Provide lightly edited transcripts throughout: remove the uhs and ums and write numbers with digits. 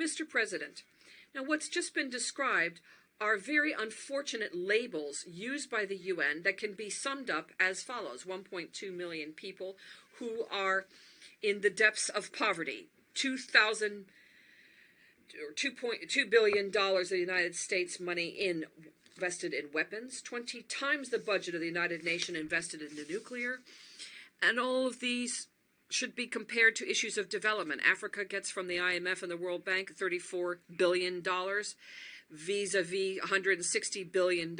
Mr. President, now what's just been described are very unfortunate labels used by the UN that can be summed up as follows. 1.2 million people who are in the depths of poverty. $2.2 billion of the United States money invested in weapons, 20 times the budget of the United Nations invested in the nuclear. And all of these should be compared to issues of development. Africa gets from the IMF and the World Bank $34 billion, vis-a-vis $160 billion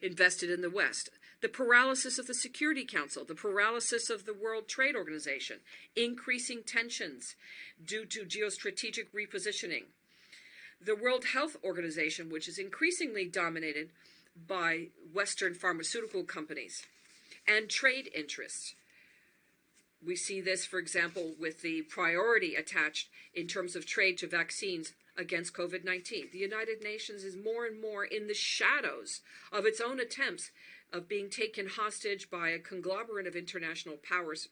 invested in the West. The paralysis of the Security Council, the paralysis of the World Trade Organization, increasing tensions due to geostrategic repositioning. The World Health Organization, which is increasingly dominated by Western pharmaceutical companies, and trade interests. We see this, for example, with the priority attached in terms of trade to vaccines against COVID-19. The United Nations is more and more in the shadows of its own attempts of being taken hostage by a conglomerate of international powers.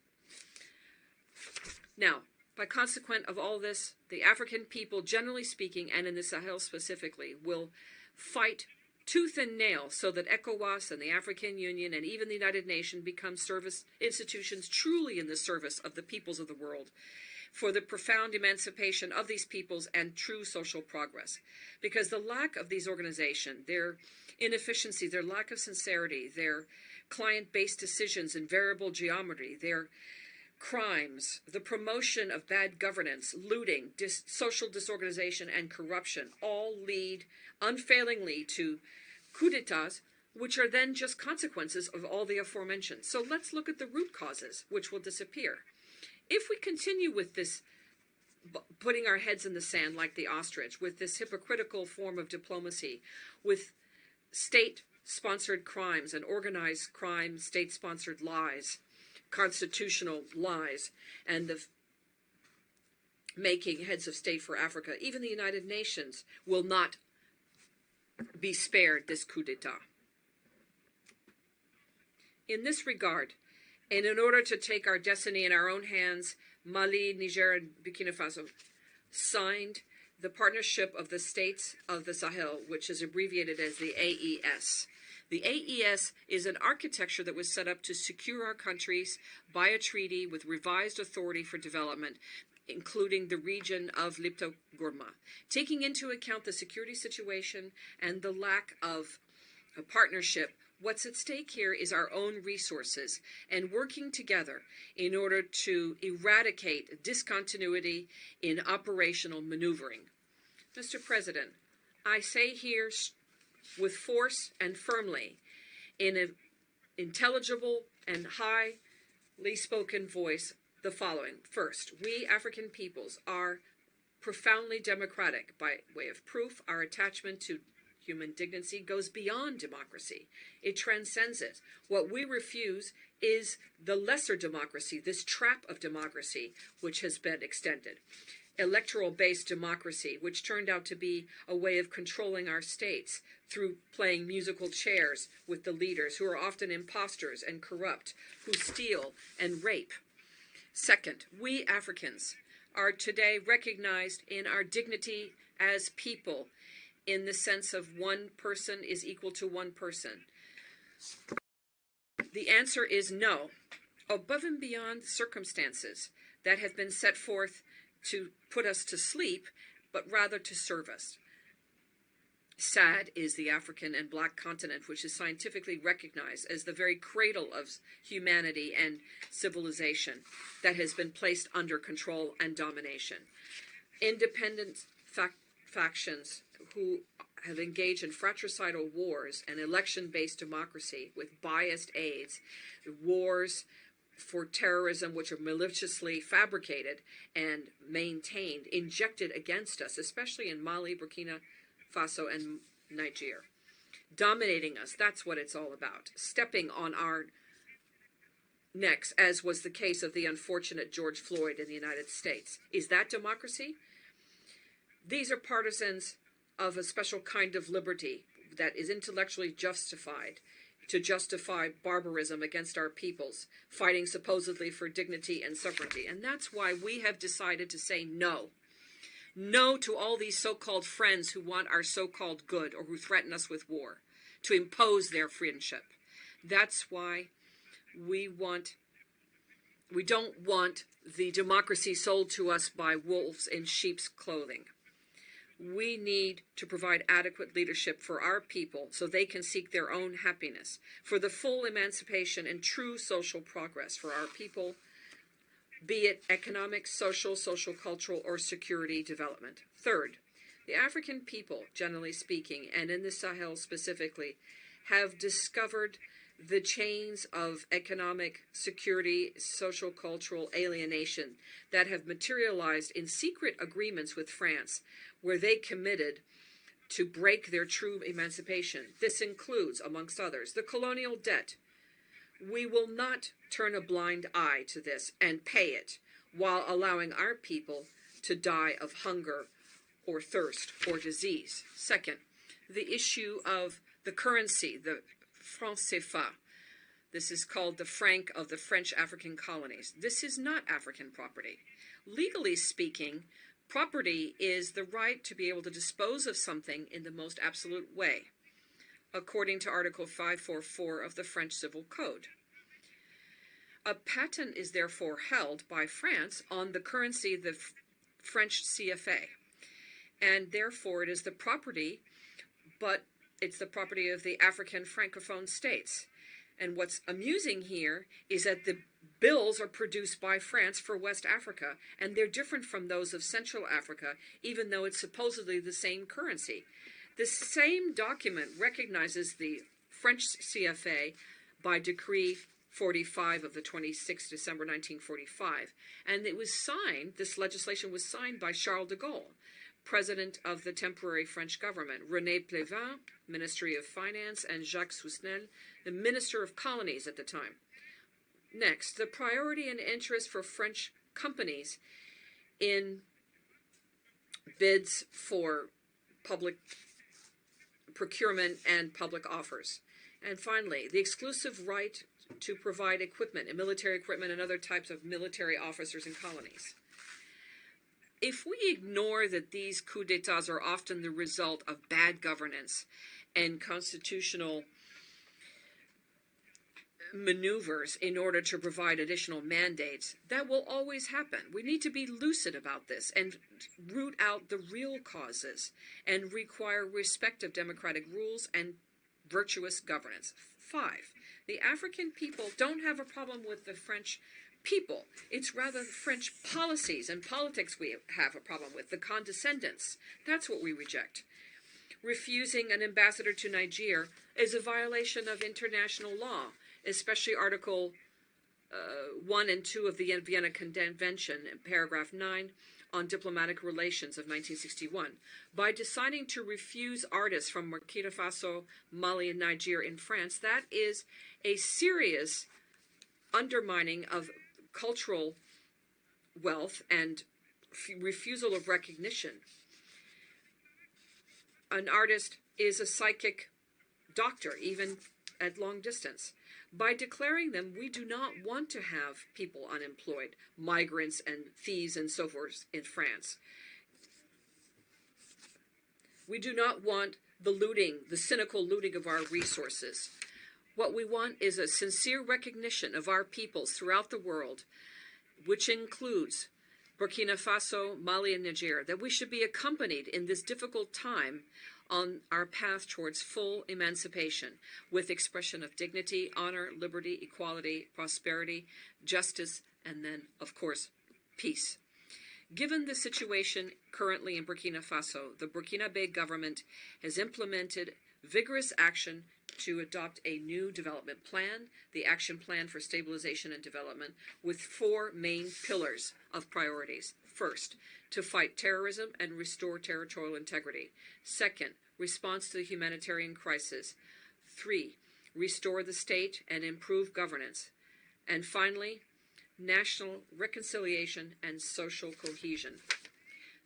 Now, by consequence of all this, the African people, generally speaking, and in the Sahel specifically, will fight tooth and nail so that ECOWAS and the African Union and even the United Nations become service institutions truly in the service of the peoples of the world, for the profound emancipation of these peoples and true social progress. Because the lack of these organizations, their inefficiency, their lack of sincerity, their client-based decisions in variable geometry, their crimes, the promotion of bad governance, looting, social disorganization, and corruption all lead unfailingly to coups d'etats, which are then just consequences of all the aforementioned. So let's look at the root causes, which will disappear. If we continue with this, putting our heads in the sand like the ostrich, with this hypocritical form of diplomacy, with state-sponsored crimes and organized crime, state-sponsored lies, constitutional lies, and the making heads of state for Africa, even the United Nations will not be spared this coup d'etat. In this regard, and in order to take our destiny in our own hands, Mali, Niger, and Burkina Faso signed the Partnership of the States of the Sahel, which is abbreviated as the AES. The AES is an architecture that was set up to secure our countries by a treaty with revised authority for development, including the region of Lipto-Gourma. Taking into account the security situation and the lack of a partnership, what's at stake here is our own resources and working together in order to eradicate discontinuity in operational maneuvering. Mr. President, I say here with force and firmly, in an intelligible and highly spoken voice, the following. First, we African peoples are profoundly democratic. By way of proof, our attachment to human dignity goes beyond democracy. It transcends it. What we refuse is the lesser democracy, this trap of democracy, which has been extended. Electoral-based democracy, which turned out to be a way of controlling our states through playing musical chairs with the leaders, who are often imposters and corrupt, who steal and rape. Second, we Africans are today recognized in our dignity as people, in the sense of one person is equal to one person. The answer is no. Above and beyond circumstances that have been set forth to put us to sleep, but rather to serve us. SAD is the African and Black continent, which is scientifically recognized as the very cradle of humanity and civilization that has been placed under control and domination. Independent factions who have engaged in fratricidal wars and election-based democracy with biased aides, wars for terrorism which are maliciously fabricated and maintained, injected against us, especially in Mali, Burkina Faso, and Niger. Dominating us, that's what it's all about. Stepping on our necks, as was the case of the unfortunate George Floyd in the United States. Is that democracy? These are partisans of a special kind of liberty that is intellectually justified to justify barbarism against our peoples, fighting supposedly for dignity and sovereignty. And that's why we have decided to say no. No to all these so-called friends who want our so-called good or who threaten us with war, to impose their friendship. That's why we don't want the democracy sold to us by wolves in sheep's clothing. We need to provide adequate leadership for our people so they can seek their own happiness, for the full emancipation and true social progress for our people, be it economic, social, cultural, or security development. Third, the African people, generally speaking, and in the Sahel specifically, have discovered the chains of economic, security, social, cultural alienation that have materialized in secret agreements with France, where they committed to break their true emancipation. This includes, amongst others, the colonial debt. We will not turn a blind eye to this and pay it while allowing our people to die of hunger or thirst or disease. Second, the issue of the currency, the franc CFA. This is called the franc of the French African colonies. This is not African property. Legally speaking, property is the right to be able to dispose of something in the most absolute way, according to Article 544 of the French Civil Code. A patent is therefore held by France on the currency, the French CFA, and therefore it is the property, but it's the property of the African Francophone states. And what's amusing here is that the bills are produced by France for West Africa, and they're different from those of Central Africa, even though it's supposedly the same currency. The same document recognizes the French CFA by Decree 45 of the 26th December 1945, and it was signed, this legislation was signed by Charles de Gaulle, President of the temporary French government, René Pleven, Ministry of Finance, and Jacques Sousnel, the Minister of Colonies at the time. Next, the priority and interest for French companies in bids for public procurement and public offers. And finally, the exclusive right to provide equipment, and military equipment, and other types of military officers in colonies. If we ignore that these coups d'etats are often the result of bad governance and constitutional maneuvers in order to provide additional mandates, that will always happen. We need to be lucid about this and root out the real causes and require respect of democratic rules and virtuous governance. 5, the African people don't have a problem with the French people. It's rather the French policies and politics we have a problem with, the condescendence. That's what we reject. Refusing an ambassador to Niger is a violation of international law, especially Article 1 and 2 of the Vienna Convention, paragraph 9, on diplomatic relations of 1961. By deciding to refuse artists from Burkina Faso, Mali, and Niger in France, that is a serious undermining of cultural wealth and refusal of recognition. An artist is a psychic doctor, even at long distance. By declaring them, we do not want to have people unemployed, migrants and thieves and so forth in France. We do not want the looting, the cynical looting of our resources. What we want is a sincere recognition of our peoples throughout the world, which includes Burkina Faso, Mali, and Niger, that we should be accompanied in this difficult time on our path towards full emancipation with expression of dignity, honor, liberty, equality, prosperity, justice, and then, of course, peace. Given the situation currently in Burkina Faso, the Burkinabe government has implemented vigorous action to adopt a new development plan, the Action Plan for Stabilization and Development, with 4 main pillars of priorities. First, to fight terrorism and restore territorial integrity. Second, response to the humanitarian crisis. 3, restore the state and improve governance. And finally, national reconciliation and social cohesion.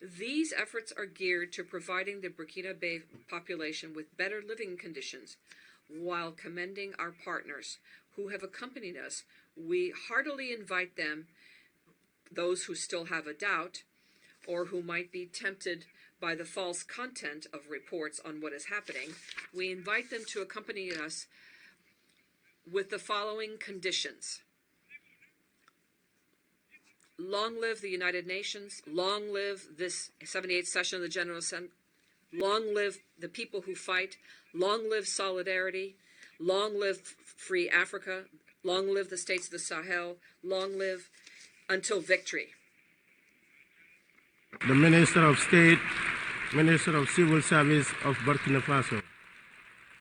These efforts are geared to providing the Burkinabe population with better living conditions while commending our partners who have accompanied us. We heartily invite them, those who still have a doubt, or who might be tempted by the false content of reports on what is happening, we invite them to accompany us with the following conditions. Long live the United Nations. Long live this 78th session of the General Assembly. Long live the people who fight. Long live solidarity. Long live free Africa. Long live the states of the Sahel. Long live until victory. The Minister of State, Minister of Civil Service of Burkina Faso.